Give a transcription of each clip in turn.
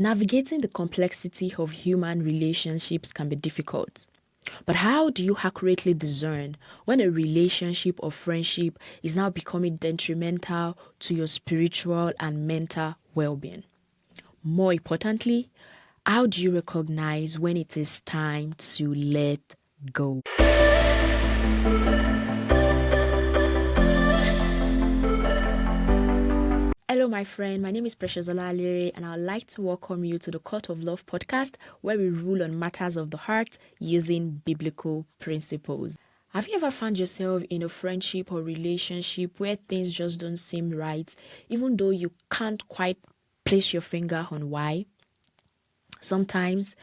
Navigating the complexity of human relationships can be difficult. But how do you accurately discern when a relationship or friendship is now becoming detrimental to your spiritual and mental well-being? More importantly, how do you recognize when it is time to let go? Hello, my friend. My name is Precious Olalere, and I'd like to welcome you to the Court of Love podcast, where we rule on matters of the heart using biblical principles. Have you ever found yourself in a friendship or relationship where things just don't seem right, even though you can't quite place your finger on why? Sometimes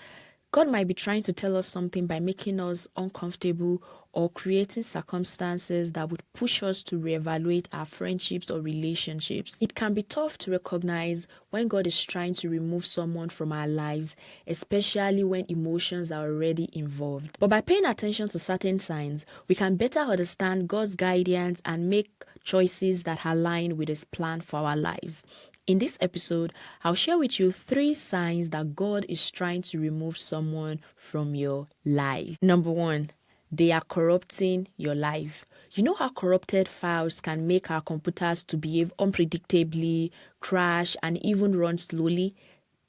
God might be trying to tell us something by making us uncomfortable or creating circumstances that would push us to reevaluate our friendships or relationships. It can be tough to recognize when God is trying to remove someone from our lives, especially when emotions are already involved. But by paying attention to certain signs, we can better understand God's guidance and make choices that align with His plan for our lives. In this episode, I'll share with you 3 signs that God is trying to remove someone from your life. Number 1, they are corrupting your life. You know how corrupted files can make our computers to behave unpredictably, crash, and even run slowly?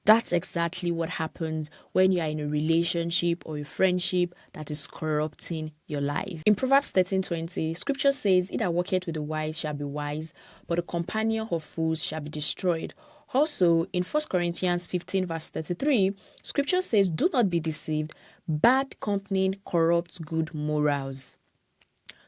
That's exactly what happens when you are in a relationship or a friendship that is corrupting your life. In Proverbs 13:20, scripture says, "He that walketh with the wise shall be wise, but the companion of fools shall be destroyed." Also, in 1 Corinthians 15 verse 33, scripture says, "Do not be deceived. Bad company corrupts good morals."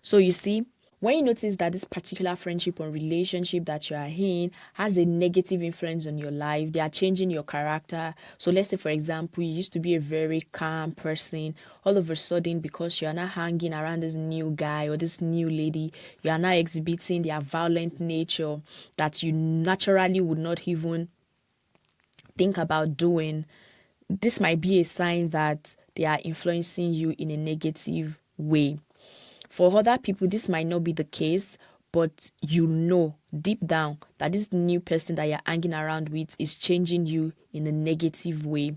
So you see, when you notice that this particular friendship or relationship that you are in has a negative influence on your life, they are changing your character. So let's say, for example, you used to be a very calm person. All of a sudden, because you are now hanging around this new guy or this new lady, you are now exhibiting their violent nature that you naturally would not even think about doing. This might be a sign that they are influencing you in a negative way. For other people, this might not be the case, but you know deep down that this new person that you're hanging around with is changing you in a negative way.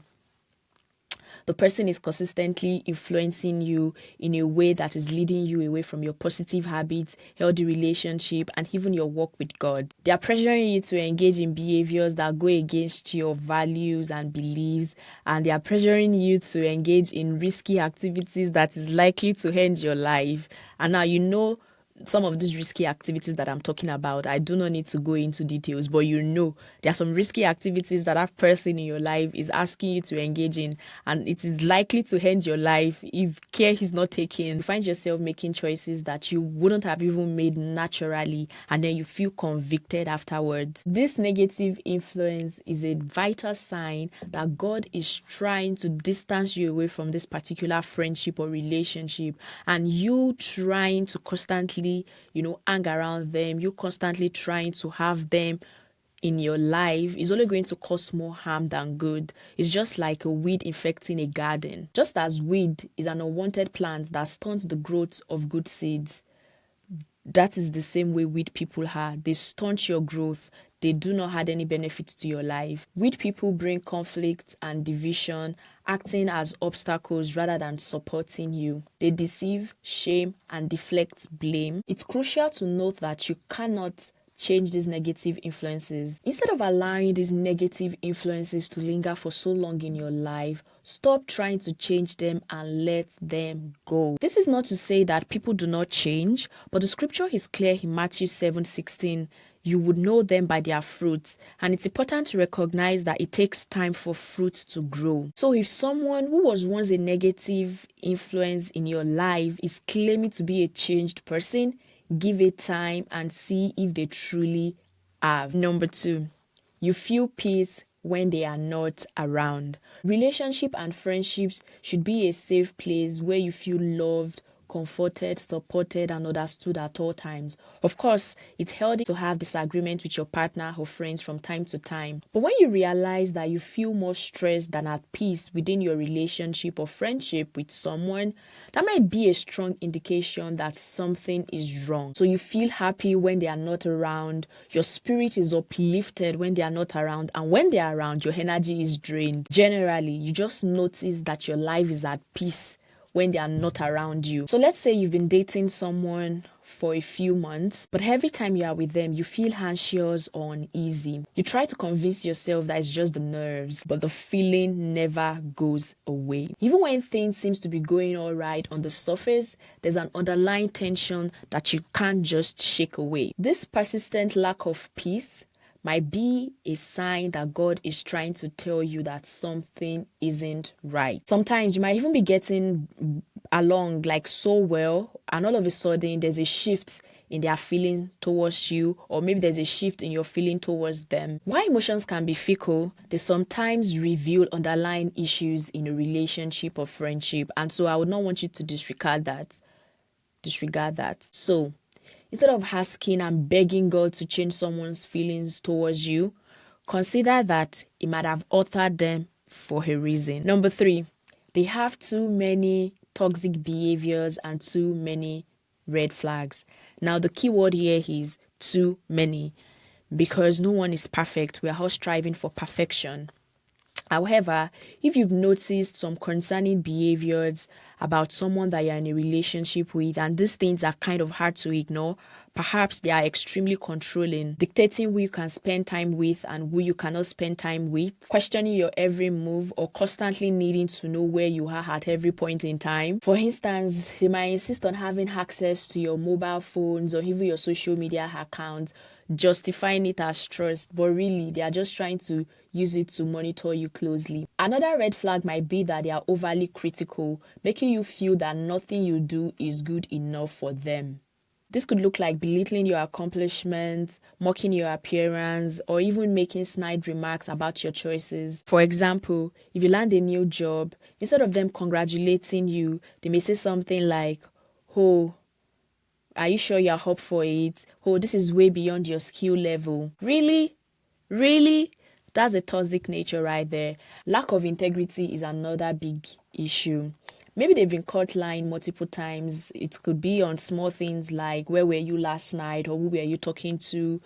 The person is consistently influencing you in a way that is leading you away from your positive habits, healthy relationship, and even your walk with God. They are pressuring you to engage in behaviors that go against your values and beliefs, and they are pressuring you to engage in risky activities that is likely to end your life. And now you know some of these risky activities that I'm talking about. I do not need to go into details, but you know there are some risky activities that person in your life is asking you to engage in, and it is likely to end your life if care is not taken. You find yourself making choices that you wouldn't have even made naturally, and then you feel convicted afterwards. This negative influence is a vital sign that God is trying to distance you away from this particular friendship or relationship, and you trying to constantly hang around them, you constantly trying to have them in your life is only going to cause more harm than good. It's just like a weed infecting a garden. Just as weed is an unwanted plant that stunts the growth of good seeds, that is the same way weed people are. They stunt your growth. They do not add any benefit to your life. Weed people bring conflict and division, acting as obstacles rather than supporting you. They deceive, shame, and deflect blame. It's crucial to note that you cannot change these negative influences. Instead of allowing these negative influences to linger for so long in your life, stop trying to change them and let them go. This is not to say that people do not change, but the scripture is clear in Matthew 7:16. You would know them by their fruits, and it's important to recognize that it takes time for fruits to grow. So if someone who was once a negative influence in your life is claiming to be a changed person, give it time and see if they truly have. Number 2, you feel peace when they are not around. Relationship and friendships should be a safe place where you feel loved, comforted, supported, and understood at all times. Of course, it's healthy to have disagreements with your partner or friends from time to time. But when you realize that you feel more stressed than at peace within your relationship or friendship with someone, that might be a strong indication that something is wrong. So you feel happy when they are not around, your spirit is uplifted when they are not around, and when they are around, your energy is drained. Generally, you just notice that your life is at peace when they are not around you. So let's say you've been dating someone for a few months, but every time you are with them, you feel anxious or uneasy. You try to convince yourself that it's just the nerves, but the feeling never goes away. Even when things seems to be going all right on the surface, there's an underlying tension that you can't just shake away. This persistent lack of peace might be a sign that God is trying to tell you that something isn't right. Sometimes you might even be getting along like so well, and all of a sudden there's a shift in their feeling towards you, or maybe there's a shift in your feeling towards them. Why emotions can be fickle, they sometimes reveal underlying issues in a relationship or friendship, and so I would not want you to disregard that. So instead of asking and begging God to change someone's feelings towards you, consider that He might have authored them for a reason. Number 3, they have too many toxic behaviors and too many red flags. Now, the key word here is too many, because no one is perfect. We are all striving for perfection. However, if you've noticed some concerning behaviors about someone that you're in a relationship with, and these things are kind of hard to ignore, perhaps they are extremely controlling, dictating who you can spend time with and who you cannot spend time with, questioning your every move, or constantly needing to know where you are at every point in time. For instance, they might insist on having access to your mobile phones or even your social media accounts, justifying it as trust, but really they are just trying to use it to monitor you closely. Another red flag might be that they are overly critical, making you feel that nothing you do is good enough for them. This could look like belittling your accomplishments, mocking your appearance, or even making snide remarks about your choices. For example, if you land a new job, instead of them congratulating you, they may say something like, "Oh, are you sure you're up for it? Oh, this is way beyond your skill level." Really? Really? That's a toxic nature right there. Lack of integrity is another big issue. Maybe they've been caught lying multiple times. It could be on small things like where were you last night, or who were you talking to,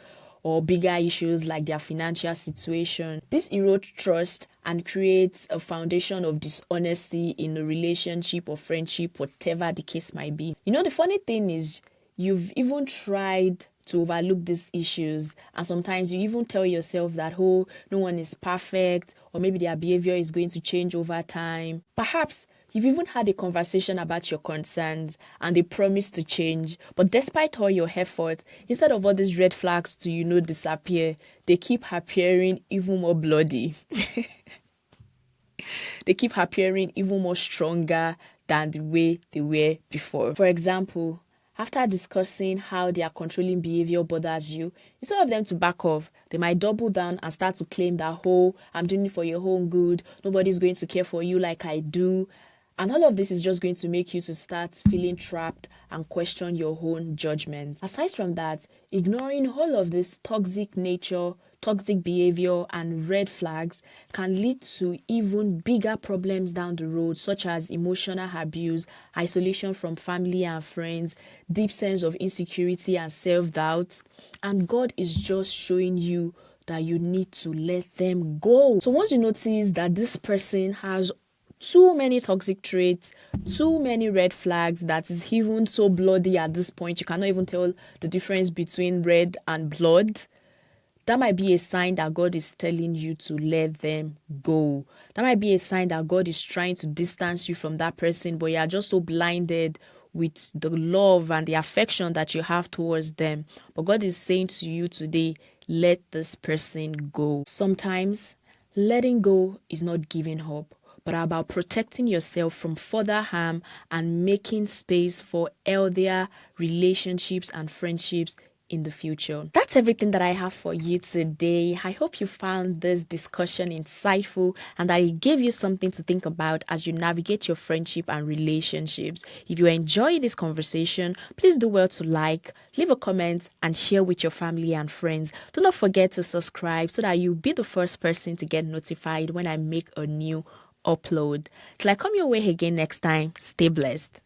or bigger issues like their financial situation. This erodes trust and creates a foundation of dishonesty in a relationship or friendship, whatever the case might be. You know, the funny thing is, you've even tried to overlook these issues, and sometimes you even tell yourself that, oh, no one is perfect, or maybe their behavior is going to change over time. Perhaps you've even had a conversation about your concerns and they promise to change, but despite all your efforts, instead of all these red flags to disappear, they keep appearing even more bloody. They keep appearing even more stronger than the way they were before. For example, after discussing how their controlling behavior bothers you, instead of them to back off, they might double down and start to claim that, oh, I'm doing it for your own good, nobody's going to care for you like I do. And all of this is just going to make you to start feeling trapped and question your own judgment. Aside from that, ignoring all of this toxic nature, toxic behavior, and red flags can lead to even bigger problems down the road, such as emotional abuse, isolation from family and friends, deep sense of insecurity and self-doubt. And God is just showing you that you need to let them go. So once you notice that this person has too many toxic traits, too many red flags that is even so bloody at this point, you cannot even tell the difference between red and blood, that might be a sign that God is telling you to let them go. That might be a sign that God is trying to distance you from that person, but you are just so blinded with the love and the affection that you have towards them. But God is saying to you today, let this person go. Sometimes letting go is not giving up, but about protecting yourself from further harm and making space for healthier relationships and friendships in the future. That's everything that I have for you today. I hope you found this discussion insightful and that it gave you something to think about as you navigate your friendship and relationships. If you enjoy this conversation, please do well to like, leave a comment, and share with your family and friends. Do not forget to subscribe so that you'll be the first person to get notified when I make a new upload. Till I come your way again next time, stay blessed.